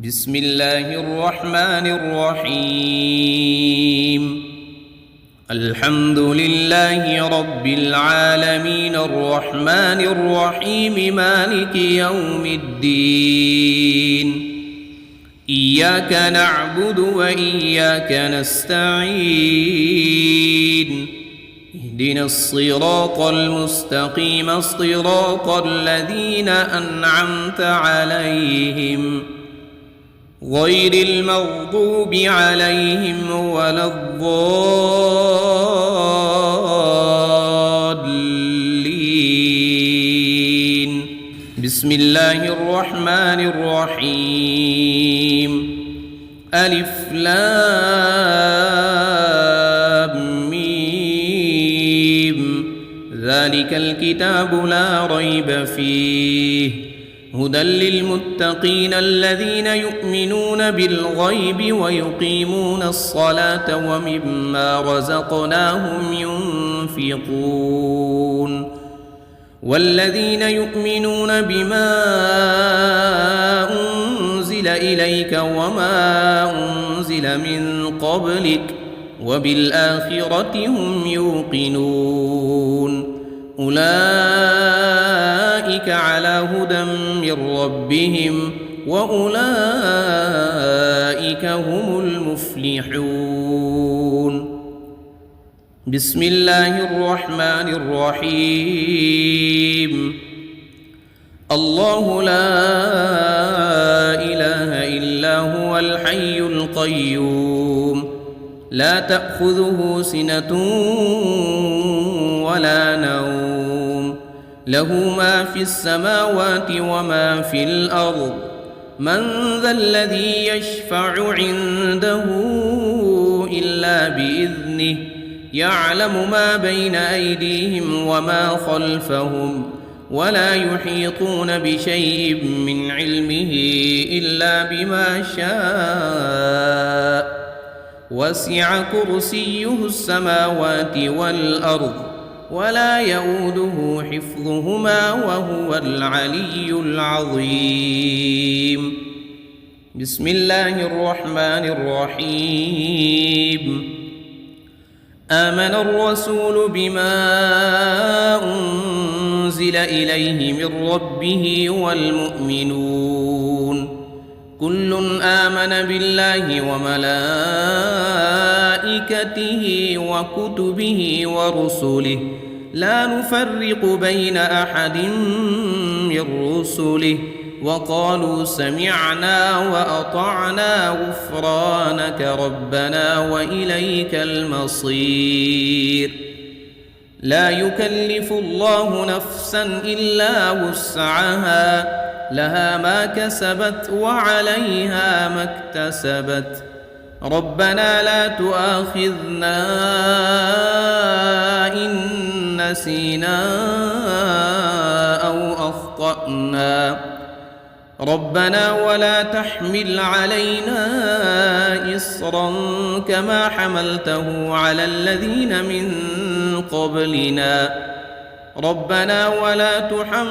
بسم الله الرحمن الرحيم. الحمد لله رب العالمين الرحمن الرحيم مالك يوم الدين. إياك نعبد وإياك نستعين. اهدنا الصراط المستقيم صراط الذين أنعمت عليهم غير المغضوب عليهم ولا الضالين. بسم الله الرحمن الرحيم. ألف لام ميم. ذلك الكتاب لا ريب فيه هدى للمتقين الذين يؤمنون بالغيب ويقيمون الصلاة ومما رزقناهم ينفقون والذين يؤمنون بما أنزل إليك وما أنزل من قبلك وبالآخرة هم يوقنون أولئك على هدى من ربهم وأولئك هم المفلحون. بسم الله الرحمن الرحيم. الله لا إله إلا هو الحي القيوم لا تأخذه سنة ولا نوم له ما في السماوات وما في الأرض من ذا الذي يشفع عنده إلا بإذنه يعلم ما بين أيديهم وما خلفهم ولا يحيطون بشيء من علمه إلا بما شاء وسع كرسيه السماوات والأرض ولا يؤوده حفظهما وهو العلي العظيم. بسم الله الرحمن الرحيم. آمن الرسول بما أنزل إليه من ربه والمؤمنون كل آمن بالله وملائكته وكتبه ورسله لا نفرق بين أحد من رسله وقالوا سمعنا وأطعنا غفرانك ربنا وإليك المصير. لا يكلف الله نفسا إلا وسعها لها ما كسبت وعليها ما اكتسبت ربنا لا تؤاخذنا إن نسينا أو أخطأنا ربنا ولا تحمل علينا إصرا كما حملته على الذين من قبلنا ربنا ولا تحملنا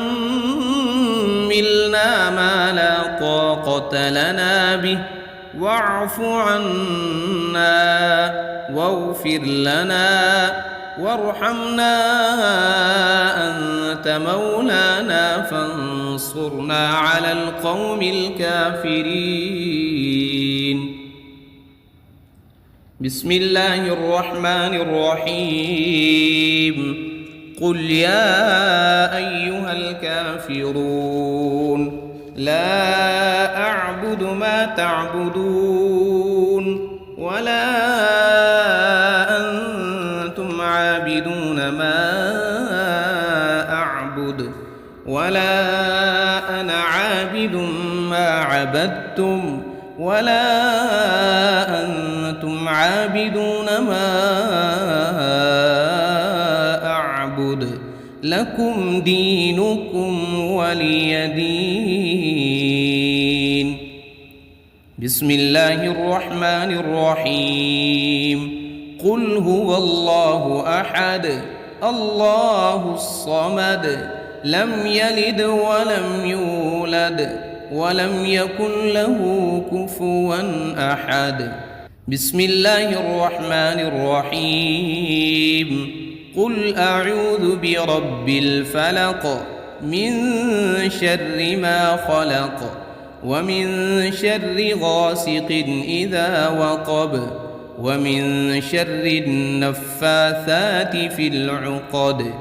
ما لا طاقة لنا به واعف عنا واغفر لنا وارحمنا أنت مولانا فانصرنا على القوم الكافرين. بسم الله الرحمن الرحيم. قل يا أيها الكافرون لا أعبد ما تعبدون ولا أنتم عابدون ما أعبد ولا أنا عابد ما عبدتم ولا أنتم عابدون ما أعبد لكم دينكم ولي دين. بسم الله الرحمن الرحيم. قل هو الله أحد الله الصمد لم يلد ولم يولد ولم يكن له كفوا أحد. بسم الله الرحمن الرحيم. قل أعوذ برب الفلق من شر ما خلق ومن شر غاسق إذا وقب ومن شر النفاثات في العقد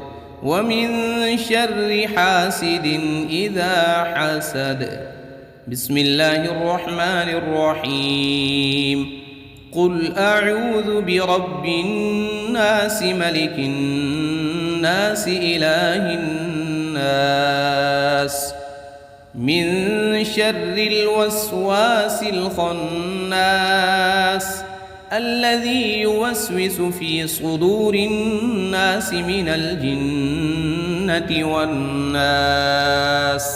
ومن شر حاسد إذا حسد. بسم الله الرحمن الرحيم. قل أعوذ برب الناس ملك الناس إله الناس من شر الوسواس الخناس الذي يوسوس في صدور الناس من الجنة والناس.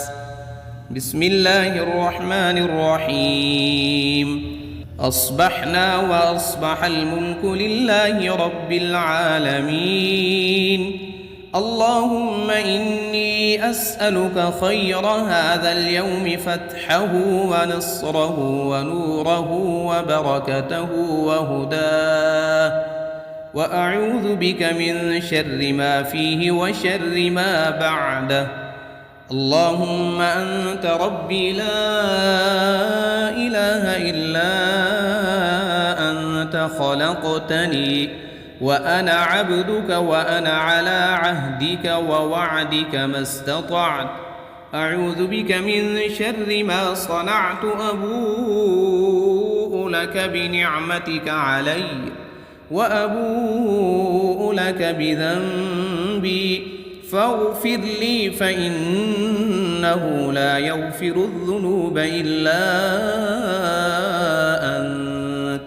بسم الله الرحمن الرحيم. أصبحنا وأصبح الملك لله رب العالمين. اللهم إني أسألك خير هذا اليوم فتحه ونصره ونوره وبركته وهداه، وأعوذ بك من شر ما فيه وشر ما بعده. اللهم أنت ربي لا إله إلا أنت خلقتني وأنا عبدك وأنا على عهدك ووعدك ما استطعت. أعوذ بك من شر ما صنعت. أبوء لك بنعمتك علي وأبوء لك بذنبي فاغفر لي فإنه لا يغفر الذنوب إلا أنت.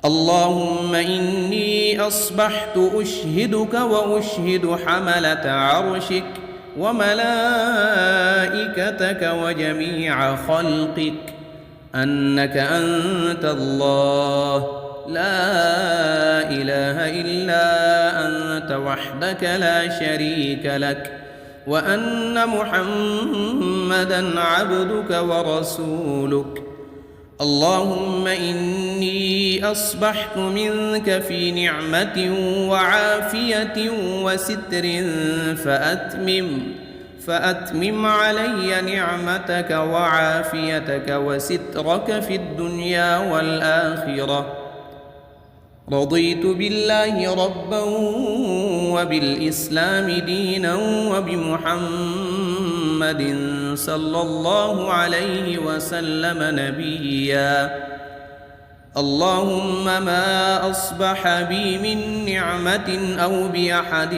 اللهم إني أصبحت أشهدك وأشهد حملة عرشك وملائكتك وجميع خلقك أنك أنت الله لا إله إلا أنت وحدك لا شريك لك، وأن محمدًا عبدك ورسولك. اللهم إني أصبحت منك في نعمة وعافية وستر فأتمم علي نعمتك وعافيتك وسترك في الدنيا والآخرة. رضيت بالله ربا وبالإسلام دينا وبمحمد صلى الله عليه وسلم نبيا. اللهم ما أصبح بي من نعمة أو بأحد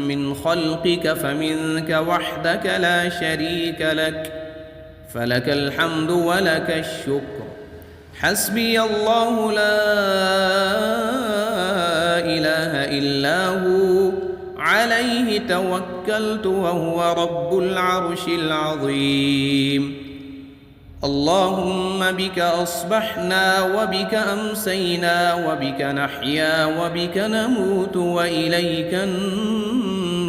من خلقك فمنك وحدك لا شريك لك، فلك الحمد ولك الشكر. حسبي الله لا إله إلا هو عليه توكلت وهو رب العرش العظيم. اللهم بك أصبحنا وبك أمسينا وبك نحيا وبك نموت وإليك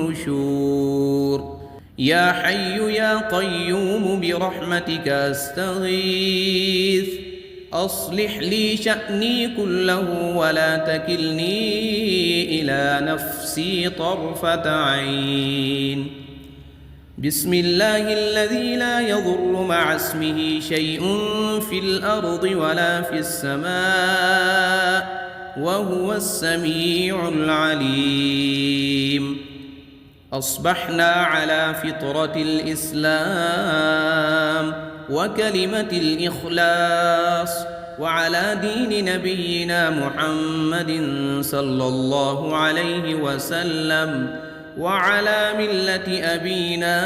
النشور. يا حي يا قيوم برحمتك أستغيث. أصلح لي شأني كله ولا تكلني إلى نفسي طرفة عين. بسم الله الذي لا يضر مع اسمه شيء في الأرض ولا في السماء وهو السميع العليم. أصبحنا على فطرة الإسلام وكلمة الإخلاص وعلى دين نبينا محمد صلى الله عليه وسلم وعلى ملة أبينا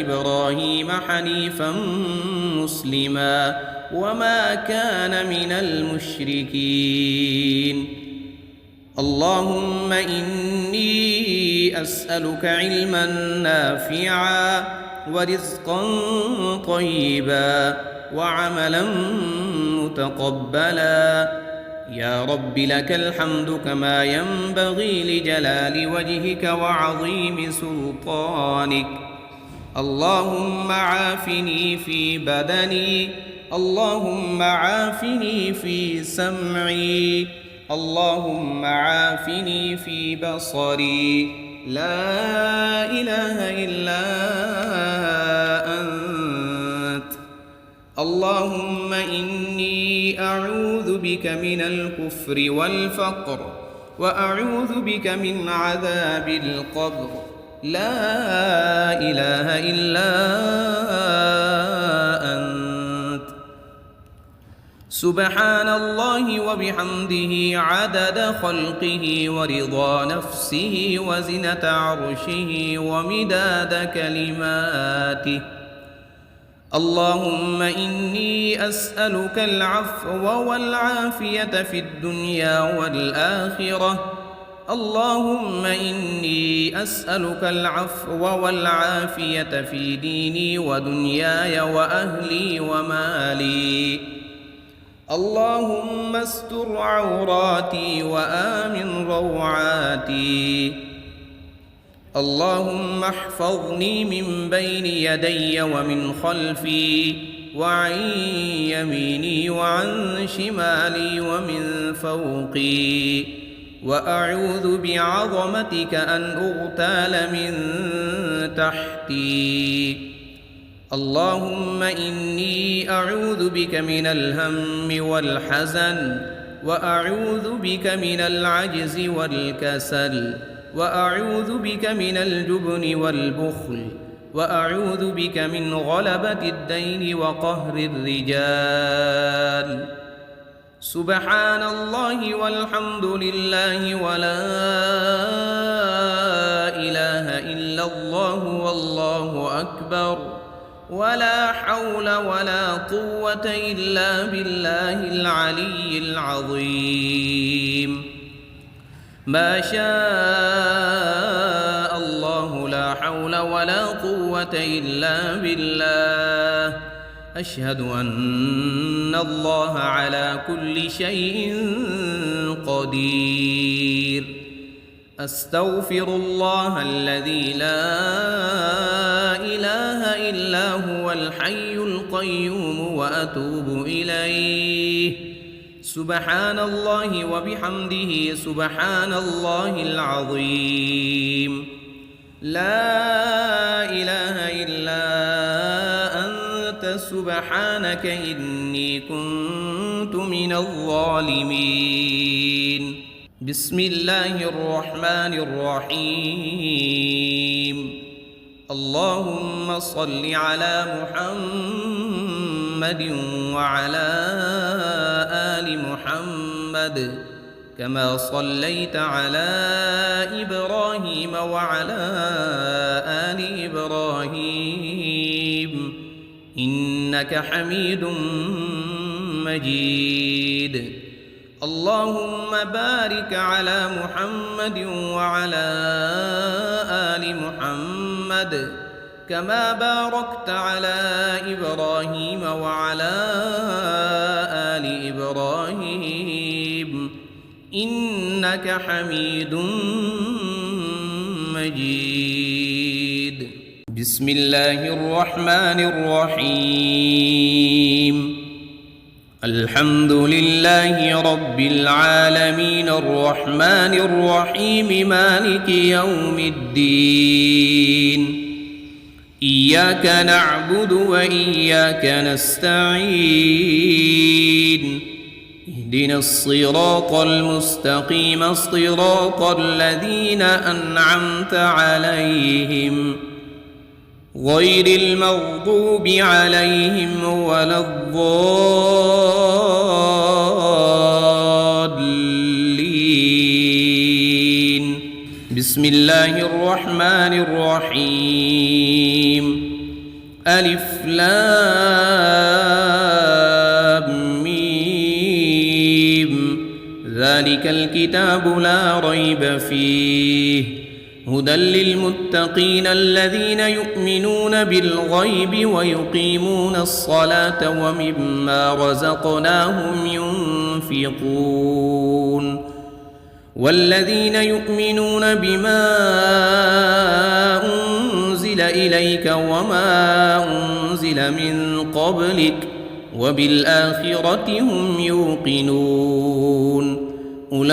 إبراهيم حنيفا مسلما وما كان من المشركين. اللهم إني أسألك علما نافعا ورزقا طيبا وعملا متقبلا. يا رب لك الحمد كما ينبغي لجلال وجهك وعظيم سلطانك. اللهم عافني في بدني، اللهم عافني في سمعي، اللهم عافني في بصري، لا إله إلا أنت. اللهم إني أعوذ بك من الكفر والفقر، وأعوذ بك من عذاب القبر، لا إله إلا أنت. سبحان الله وبحمده عدد خلقه ورضا نفسه وزنة عرشه ومداد كلماته. اللهم إني أسألك العفو والعافية في الدنيا والآخرة. اللهم إني أسألك العفو والعافية في ديني ودنياي وأهلي ومالي. اللهم استر عوراتي وآمن روعاتي. اللهم احفظني من بين يدي ومن خلفي وعن يميني وعن شمالي ومن فوقي، وأعوذ بعظمتك أن أغتال من تحتي. اللهم إني أعوذ بك من الهم والحزن، وأعوذ بك من العجز والكسل، وأعوذ بك من الجبن والبخل، وأعوذ بك من غلبة الدين وقهر الرجال. سبحان الله والحمد لله ولا إله إلا الله والله أكبر، ولا حول ولا قوة إلا بالله العلي العظيم. ما شاء الله لا حول ولا قوة إلا بالله. أشهد أن الله على كل شيء قدير. أستغفر الله الذي لا إله إلا هو الحي القيوم وأتوب إليه. سبحان الله وبحمده سبحان الله العظيم. لا إله إلا أنت سبحانك إني كنت من الظالمين. بسم الله الرحمن الرحيم. اللهم صل على محمد وعلى آل محمد كما صليت على إبراهيم وعلى آل إبراهيم إنك حميد مجيد. اللهم بارك على محمد وعلى آل محمد كما باركت على إبراهيم وعلى آل إبراهيم إنك حميد مجيد. بسم الله الرحمن الرحيم. الحمد لله رب العالمين الرحمن الرحيم مالك يوم الدين. إياك نعبد وإياك نستعين. اهدنا الصراط المستقيم صراط الذين أنعمت عليهم غير المغضوب عليهم ولا الضالين. بسم الله الرحمن الرحيم. ألف لام ميم. ذلك الكتاب لا ريب فيه هدى للمتقين الذين يؤمنون بالغيب ويقيمون الصلاة ومما رزقناهم ينفقون. والذين يؤمنون بما أنزل أنزل إليك وما أنزل من قبلك وبالآخرة هم يوقنون أولئك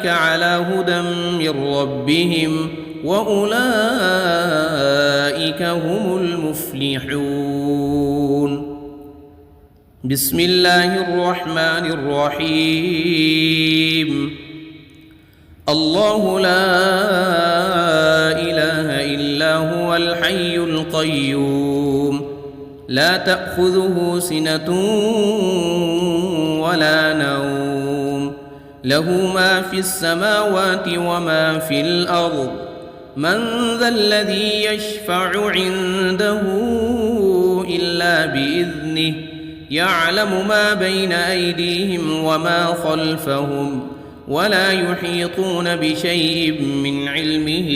على هدى من ربهم وأولئك هم المفلحون بسم الله الرحمن الرحيم الله لا إله إلا هو الحي القيوم لا تأخذه سنة ولا نوم له ما في السماوات وما في الأرض من ذا الذي يشفع عنده إلا بإذنه يعلم ما بين أيديهم وما خلفهم ولا يحيطون بشيء من علمه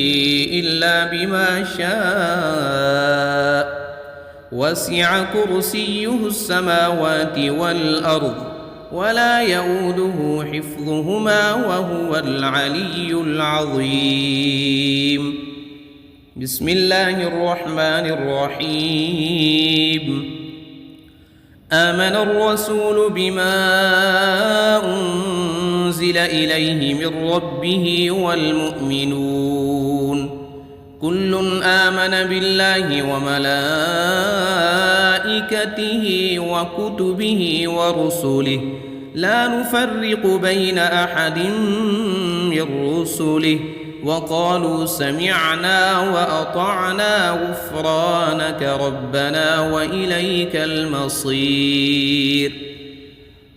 إلا بما شاء وسع كرسيه السماوات والأرض ولا يؤوده حفظهما وهو العلي العظيم بسم الله الرحمن الرحيم آمن الرسول بما أنزل إليه من ربه والمؤمنون كل آمن بالله وملائكته وكتبه ورسله لا نفرق بين أحد من رسله وقالوا سمعنا وأطعنا غفرانك ربنا وإليك المصير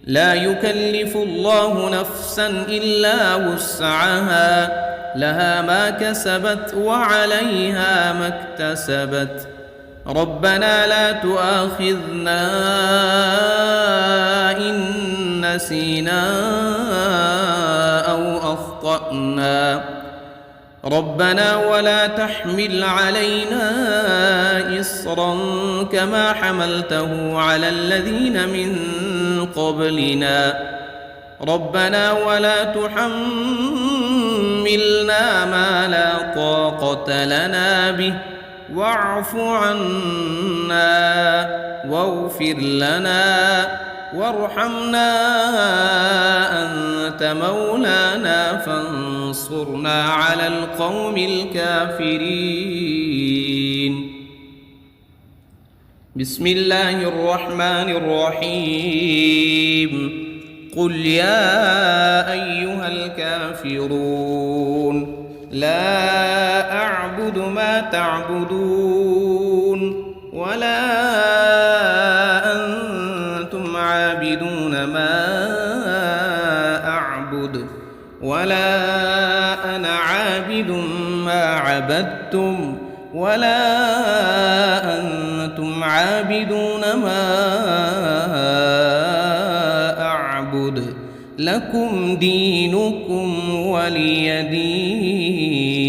لا يكلف الله نفسا إلا وسعها لها ما كسبت وعليها ما اكتسبت ربنا لا تؤاخذنا إن نسينا أو أخطأنا ربنا ولا تحمل علينا إصرا كما حملته على الذين من قبلنا ربنا ولا تحملنا ما لا طاقة لنا به واعف عنا واغفر لنا وارحمنا أنت مولانا فانصرنا على القوم الكافرين بسم الله الرحمن الرحيم قل يا أيها الكافرون لا أعبد ما تعبدون ولا أنتم عابدون ما أعبد ولا أنا عابد ما عبدتم ولا أنتم عابدون ما أعبد لكم دينكم ولي دين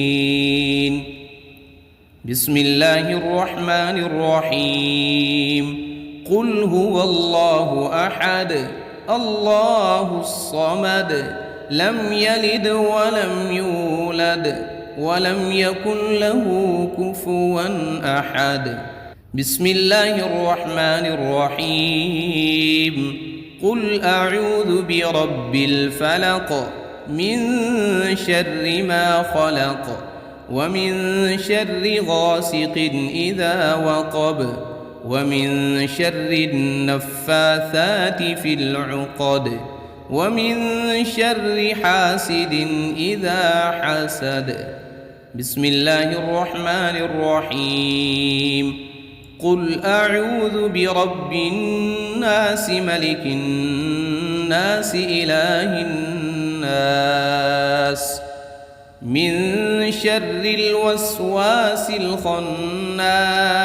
بسم الله الرحمن الرحيم قل هو الله أحد الله الصمد لم يلد ولم يولد ولم يكن له كفوا أحد بسم الله الرحمن الرحيم قل أعوذ برب الفلق من شر ما خلق ومن شر غاسق إذا وقب ومن شر النفاثات في العقد ومن شر حاسد إذا حسد بسم الله الرحمن الرحيم قل أعوذ برب الناس ملك الناس إله الناس من شر الوسواس الخناس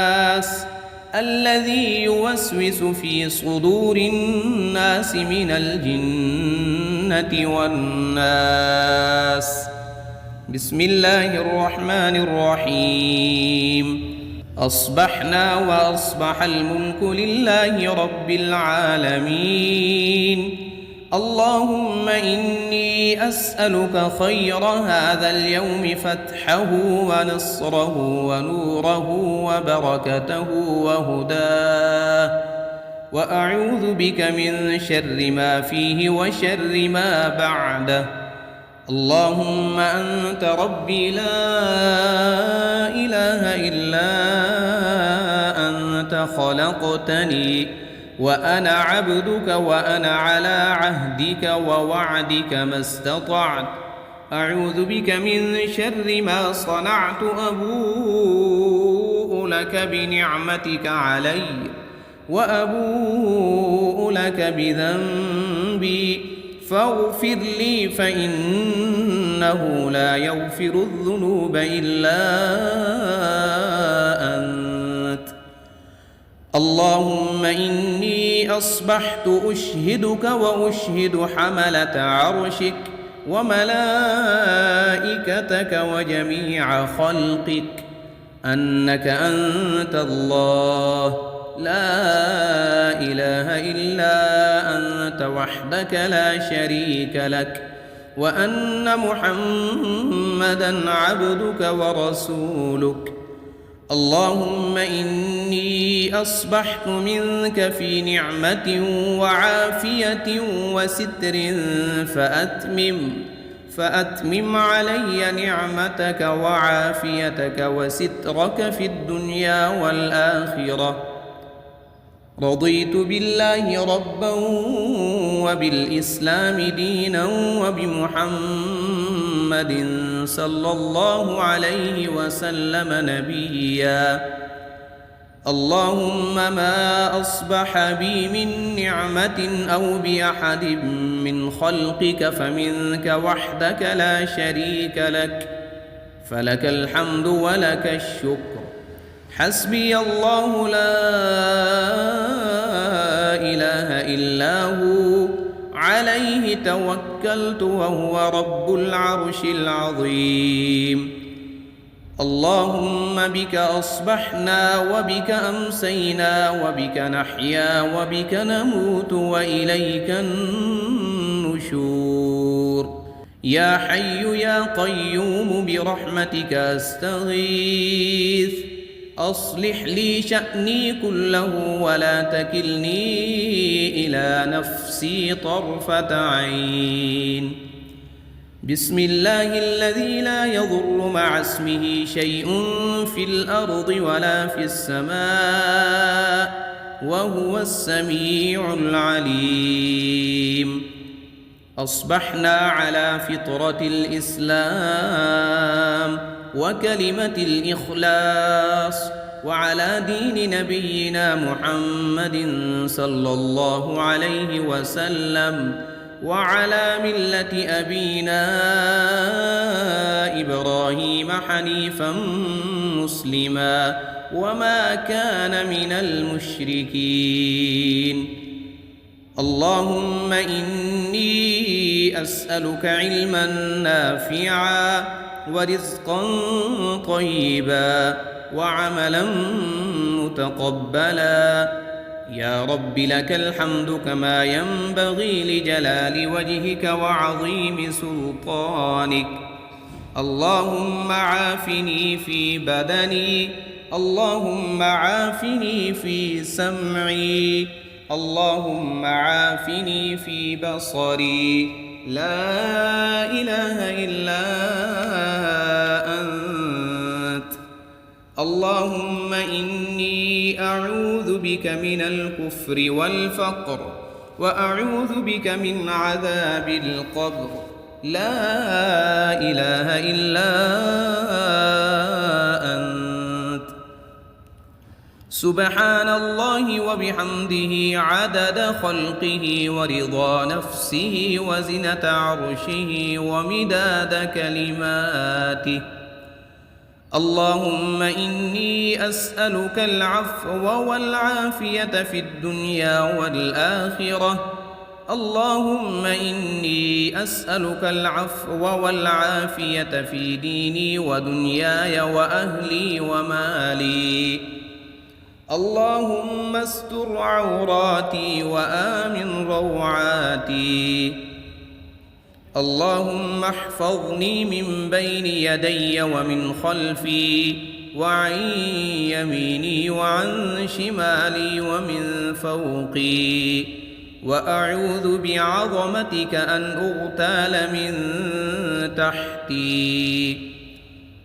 الذي يوسوس في صدور الناس من الجنة والناس بسم الله الرحمن الرحيم أصبحنا وأصبح الملك لله رب العالمين اللهم إني أسألك خير هذا اليوم فتحه ونصره ونوره وبركته وهداه، وأعوذ بك من شر ما فيه وشر ما بعده. اللهم أنت ربي لا إله إلا أنت خلقتني وأنا عبدك وأنا على عهدك ووعدك ما استطعت. أعوذ بك من شر ما صنعت، أبوء لك بنعمتك علي وأبوء لك بذنبي فاغفر لي فإنه لا يغفر الذنوب إلا أنت. اللهم إني أصبحت أشهدك وأشهد حملة عرشك وملائكتك وجميع خلقك أنك أنت الله لا إله إلا أنت وحدك لا شريك لك، وأن محمدًا عبدك ورسولك. اللهم إني أصبحت منك في نعمة وعافية وستر فأتمم علي نعمتك وعافيتك وسترك في الدنيا والآخرة. رضيت بالله ربا وبالإسلام دينا وبمحمد صلى الله عليه وسلم نبيا. اللهم ما أصبح بي من نعمة أو بأحد من خلقك فمنك وحدك لا شريك لك، فلك الحمد ولك الشكر. حسبي الله لا إله إلا هو عليه توكلت وهو رب العرش العظيم. اللهم بك أصبحنا وبك أمسينا وبك نحيا وبك نموت وإليك النشور. يا حي يا قيوم برحمتك أستغيث، أصلح لي شأني كله ولا تكلني إلى نفسي طرفة عين. بسم الله الذي لا يضر مع اسمه شيء في الأرض ولا في السماء وهو السميع العليم. أصبحنا على فطرة الإسلام وكلمة الإخلاص وعلى دين نبينا محمد صلى الله عليه وسلم وعلى ملة أبينا إبراهيم حنيفا مسلما وما كان من المشركين. اللهم إني أسألك علما نافعا ورزقا طيبا وعملا متقبلا. يا رب لك الحمد كما ينبغي لجلال وجهك وعظيم سلطانك. اللهم عافني في بدني، اللهم عافني في سمعي، اللهم عافني في بصري. لا إله إلا أنت. اللهم إني أعوذ بك من الكفر والفقر وأعوذ بك من عذاب القبر. لا إله إلا أنت. سبحان الله وبحمده عدد خلقه ورضا نفسه وزنة عرشه ومداد كلماته. اللهم إني أسألك العفو والعافية في الدنيا والآخرة. اللهم إني أسألك العفو والعافية في ديني ودنياي وأهلي ومالي. اللهم استر عوراتي وآمن روعاتي. اللهم احفظني من بين يدي ومن خلفي وعن يميني وعن شمالي ومن فوقي، وأعوذ بعظمتك أن أغتال من تحتي.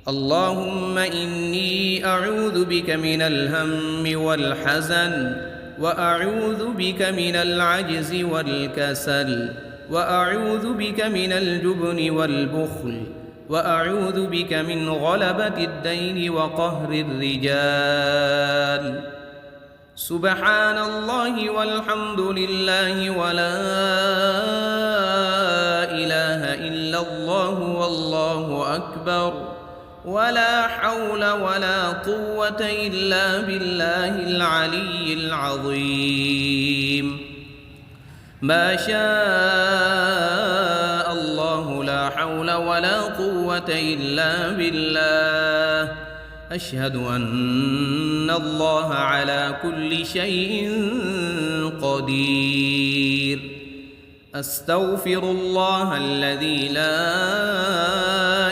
اللهم إني أعوذ بك من الهم والحزن، وأعوذ بك من العجز والكسل، وأعوذ بك من الجبن والبخل، وأعوذ بك من غلبة الدين وقهر الرجال. سبحان الله والحمد لله ولا إله إلا الله والله أكبر، ولا حول ولا قوة إلا بالله العلي العظيم. ما شاء الله لا حول ولا قوة إلا بالله. أشهد أن الله على كل شيء قدير. أستغفر الله الذي لا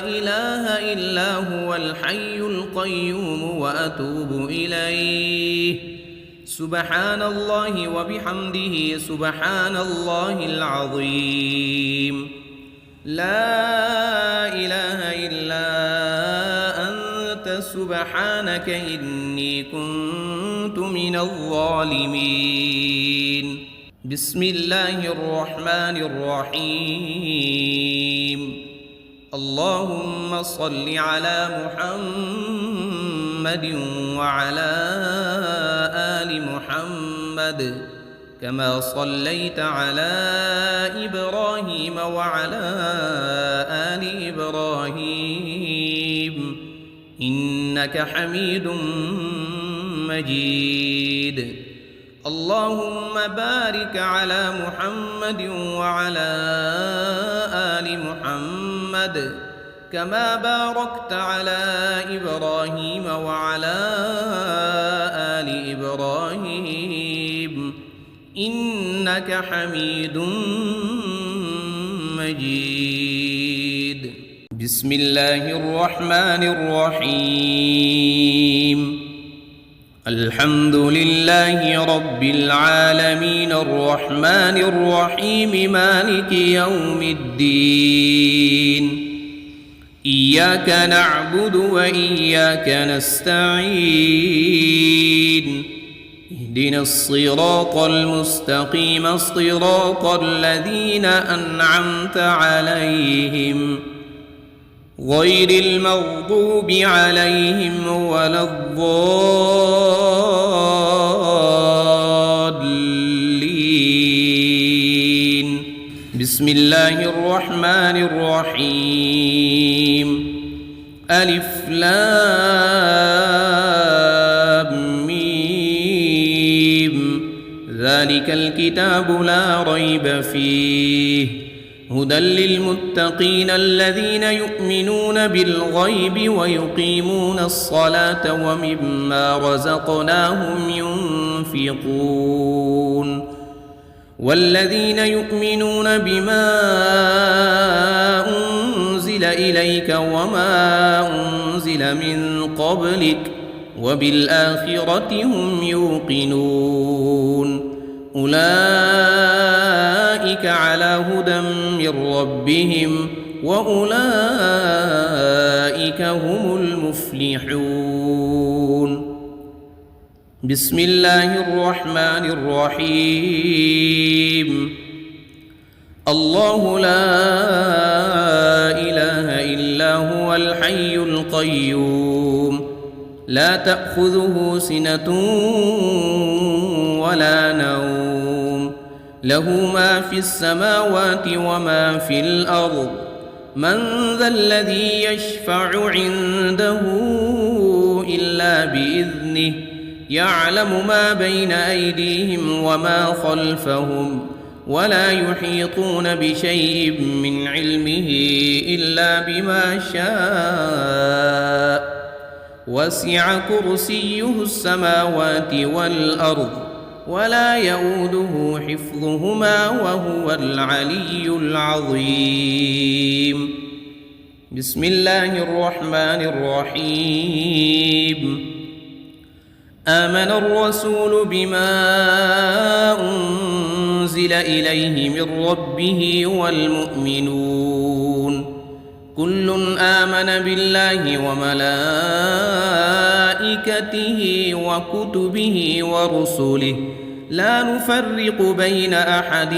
إله إلا هو الحي القيوم وأتوب إليه. سبحان الله وبحمده سبحان الله العظيم. لا إله إلا أنت سبحانك إني كنت من الظالمين. بسم الله الرحمن الرحيم. اللهم صل على محمد وعلى آل محمد كما صليت على إبراهيم وعلى آل إبراهيم إنك حميد مجيد. اللهم بارك على محمد وعلى آل محمد كما باركت على إبراهيم وعلى آل إبراهيم إنك حميد مجيد. بسم الله الرحمن الرحيم. الحمد لله رب العالمين الرحمن الرحيم مالك يوم الدين. إياك نعبد وإياك نستعين. اهدنا الصراط المستقيم صراط الذين أنعمت عليهم غير المغضوب عليهم ولا الضالين. بسم الله الرحمن الرحيم. ألف لام ميم. ذلك الكتاب لا ريب فيه هدى للمتقين الذين يؤمنون بالغيب ويقيمون الصلاة ومما رزقناهم ينفقون. والذين يؤمنون بما أنزل إليك وما أنزل من قبلك وبالآخرة هم يوقنون. أولئك على هدى من ربهم وأولئك هم المفلحون. بسم الله الرحمن الرحيم. الله لا إله إلا هو الحي القيوم لا تأخذه سنة ولا نوم له ما في السماوات وما في الأرض. من ذا الذي يشفع عنده إلا بإذنه يعلم ما بين أيديهم وما خلفهم ولا يحيطون بشيء من علمه إلا بما شاء وسع كرسيه السماوات والأرض ولا يؤوده حفظهما وهو العلي العظيم. بسم الله الرحمن الرحيم. آمن الرسول بما أنزل إليه من ربه والمؤمنون كل آمن بالله وملائكته وكتبه ورسله لا نفرق بين أحد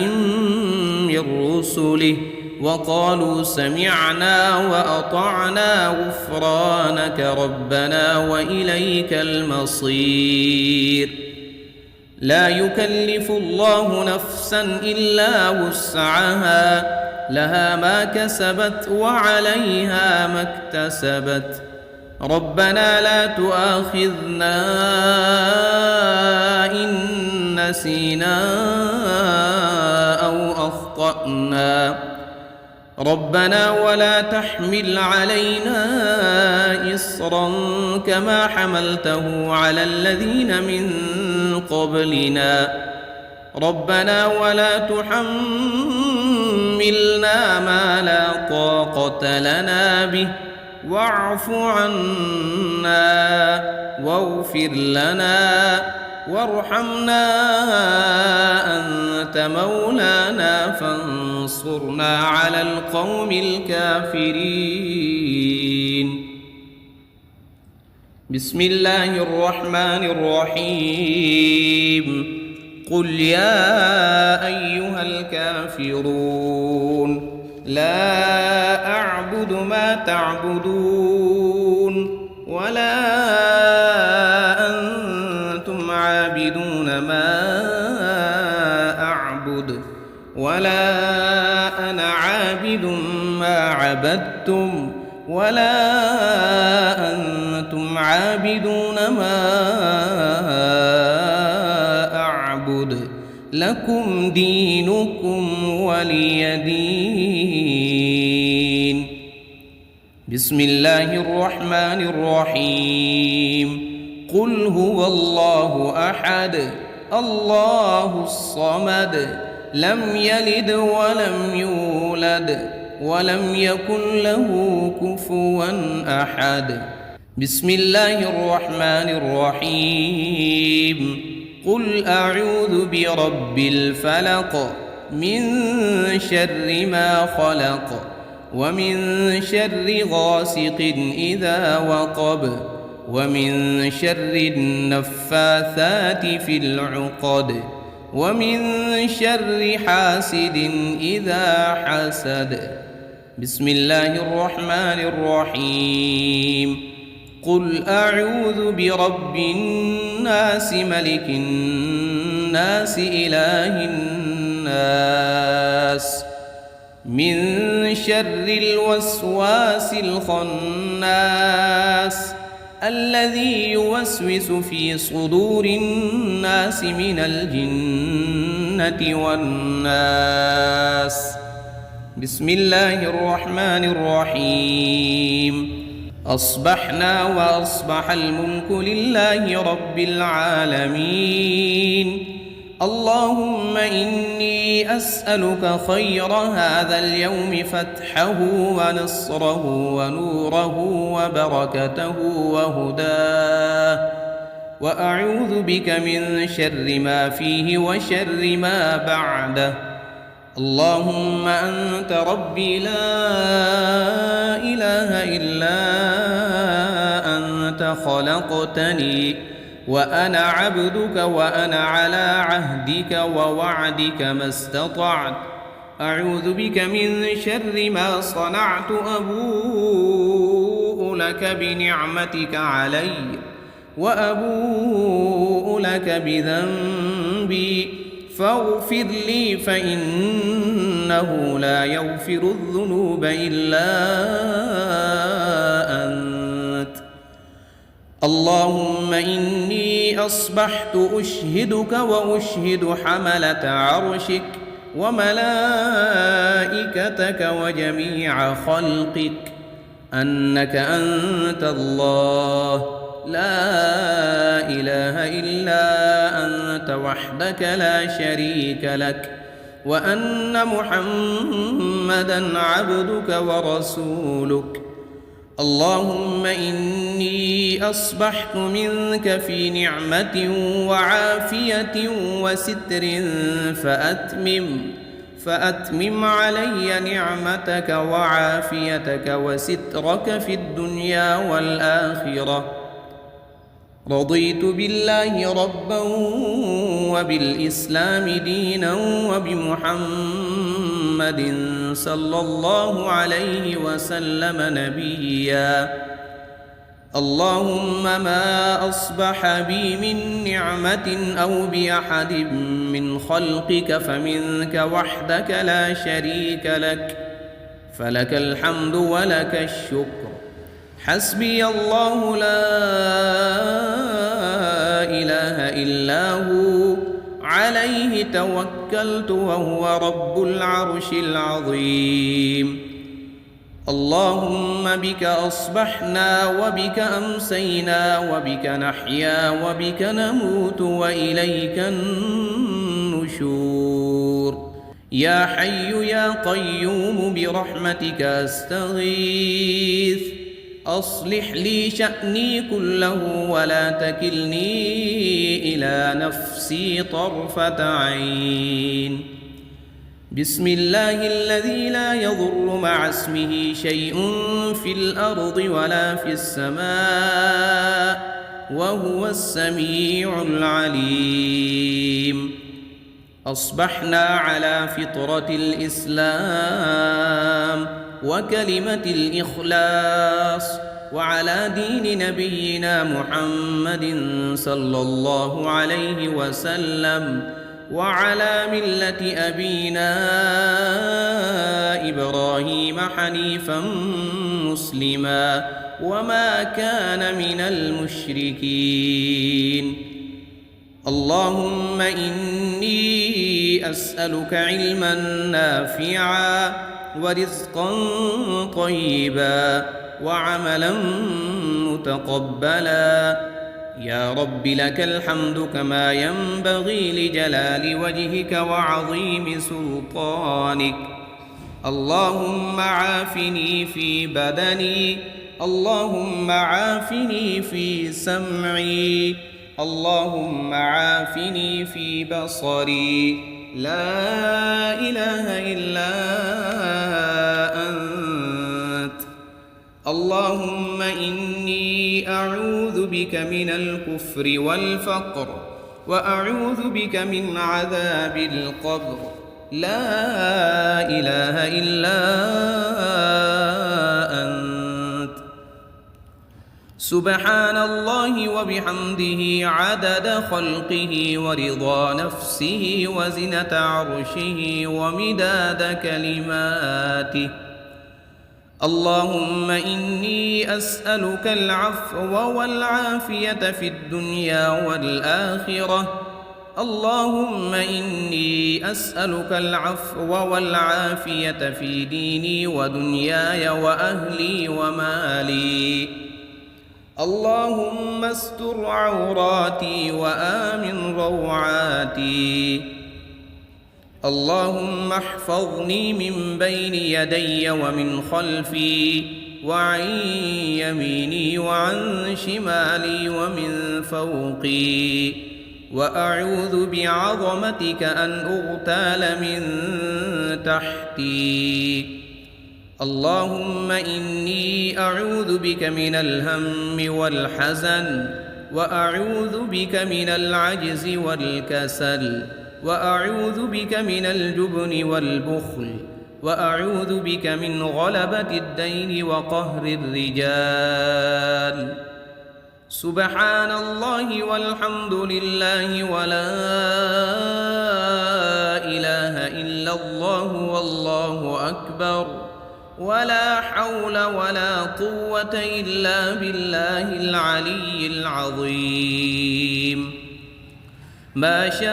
من رسله وقالوا سمعنا وأطعنا غفرانك ربنا وإليك المصير. لا يكلف الله نفسا إلا وسعها لها ما كسبت وعليها ما اكتسبت ربنا لا تؤاخذنا إن نسينا أو أخطأنا ربنا ولا تحمل علينا إصرا كما حملته على الذين من قبلنا ربنا ولا تحملنا ما لا طاقة لنا به واعف عنا واغفر لنا وارحمنا أنت مولانا فانصرنا على القوم الكافرين. بسم الله الرحمن الرحيم. قل يا أيها الكافرون لا أعبد ما تعبدون ولا أنتم عابدون ما أعبد ولا أنا عابد ما عبدتم ولا أنتم عابدون ما أعبد لكم دينكم ولي دين. بسم الله الرحمن الرحيم. قل هو الله أحد الله الصمد لم يلد ولم يولد ولم يكن له كفوا أحد. بسم الله الرحمن الرحيم. قل أعوذ برب الفلق من شر ما خلق ومن شر غاسق إذا وقب ومن شر النفاثات في العقد ومن شر حاسد إذا حسد. بسم الله الرحمن الرحيم. قل أعوذ برب الناس ملك الناس إله الناس من شر الوسواس الخناس الذي يوسوس في صدور الناس من الجنة والناس. بسم الله الرحمن الرحيم. أصبحنا وأصبح الملك لله رب العالمين. اللهم إني أسألك خير هذا اليوم فتحه ونصره ونوره وبركته وهداه وأعوذ بك من شر ما فيه وشر ما بعده. اللهم أنت ربي لا إله إلا أنت خلقتني وأنا عبدك وأنا على عهدك ووعدك ما استطعت. أعوذ بك من شر ما صنعت أبوء لك بنعمتك علي وأبوء لك بذنبي فاغفر لي فإنه لا يغفر الذنوب إلا أنت. اللهم إني أصبحت أشهدك وأشهد حملة عرشك وملائكتك وجميع خلقك أنك أنت الله لا إله إلا أنت وحدك لا شريك لك وأن محمدًا عبدك ورسولك. اللهم إني أصبحت منك في نعمة وعافية وستر فأتمم علي نعمتك وعافيتك وسترك في الدنيا والآخرة. رضيت بالله ربا وبالإسلام دينا وبمحمد صلى الله عليه وسلم نبيا. اللهم ما أصبح بي من نعمة أو بأحد من خلقك فمنك وحدك لا شريك لك، فلك الحمد ولك الشكر. حسبي الله لا إله إلا هو عليه توكلت وهو رب العرش العظيم. اللهم بك أصبحنا وبك أمسينا وبك نحيا وبك نموت وإليك النشور. يا حي يا قيوم برحمتك أستغيث، أصلح لي شأني كله ولا تكلني إلى نفسي طرفة عين. بسم الله الذي لا يضر مع اسمه شيء في الأرض ولا في السماء وهو السميع العليم. أصبحنا على فطرة الإسلام وكلمة الإخلاص وعلى دين نبينا محمد صلى الله عليه وسلم وعلى ملة أبينا إبراهيم حنيفا مسلما وما كان من المشركين. اللهم إني أسألك علما نافعا ورزقا طيبا وعملا متقبلا. يا رب لك الحمد كما ينبغي لجلال وجهك وعظيم سلطانك. اللهم عافني في بدني، اللهم عافني في سمعي، اللهم عافني في بصري. لا إله إلا أنت. اللهم إني أعوذ بك من الكفر والفقر وأعوذ بك من عذاب القبر. لا إله إلا أنت. سبحان الله وبحمده عدد خلقه ورضا نفسه وزنة عرشه ومداد كلماته. اللهم إني أسألك العفو والعافية في الدنيا والآخرة. اللهم إني أسألك العفو والعافية في ديني ودنياي وأهلي ومالي. اللهم استر عوراتي وآمن روعاتي. اللهم احفظني من بين يدي ومن خلفي وعن يميني وعن شمالي ومن فوقي، وأعوذ بعظمتك أن أغتال من تحتي. اللهم إني أعوذ بك من الهم والحزن، وأعوذ بك من العجز والكسل، وأعوذ بك من الجبن والبخل، وأعوذ بك من غلبة الدين وقهر الرجال. سبحان الله والحمد لله ولا إله إلا الله والله أكبر، ولا حول ولا قوة إلا بالله العلي العظيم. ما شاء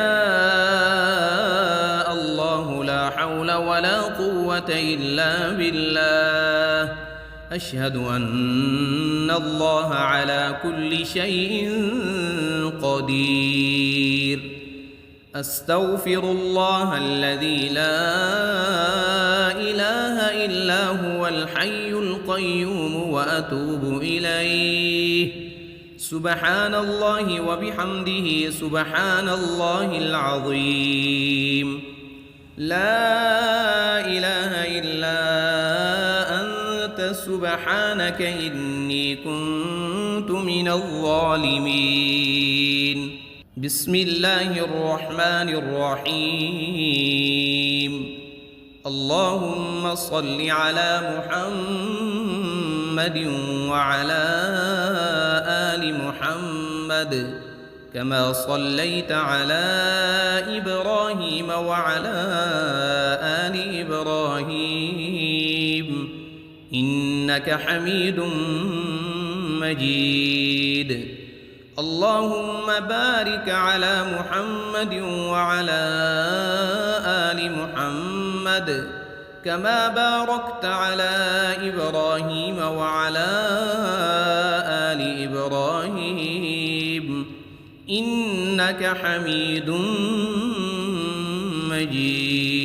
الله لا حول ولا قوة إلا بالله. أشهد أن الله على كل شيء قدير. أستغفر الله الذي لا إله إلا هو الحي القيوم وأتوب إليه. سبحان الله وبحمده سبحان الله العظيم. لا إله إلا أنت سبحانك إني كنت من الظالمين. بسم الله الرحمن الرحيم. اللهم صل على محمد وعلى آل محمد كما صليت على إبراهيم وعلى آل إبراهيم إنك حميد مجيد. اللهم بارك على محمد وعلى آل محمد كما باركت على إبراهيم وعلى آل إبراهيم إنك حميد مجيد.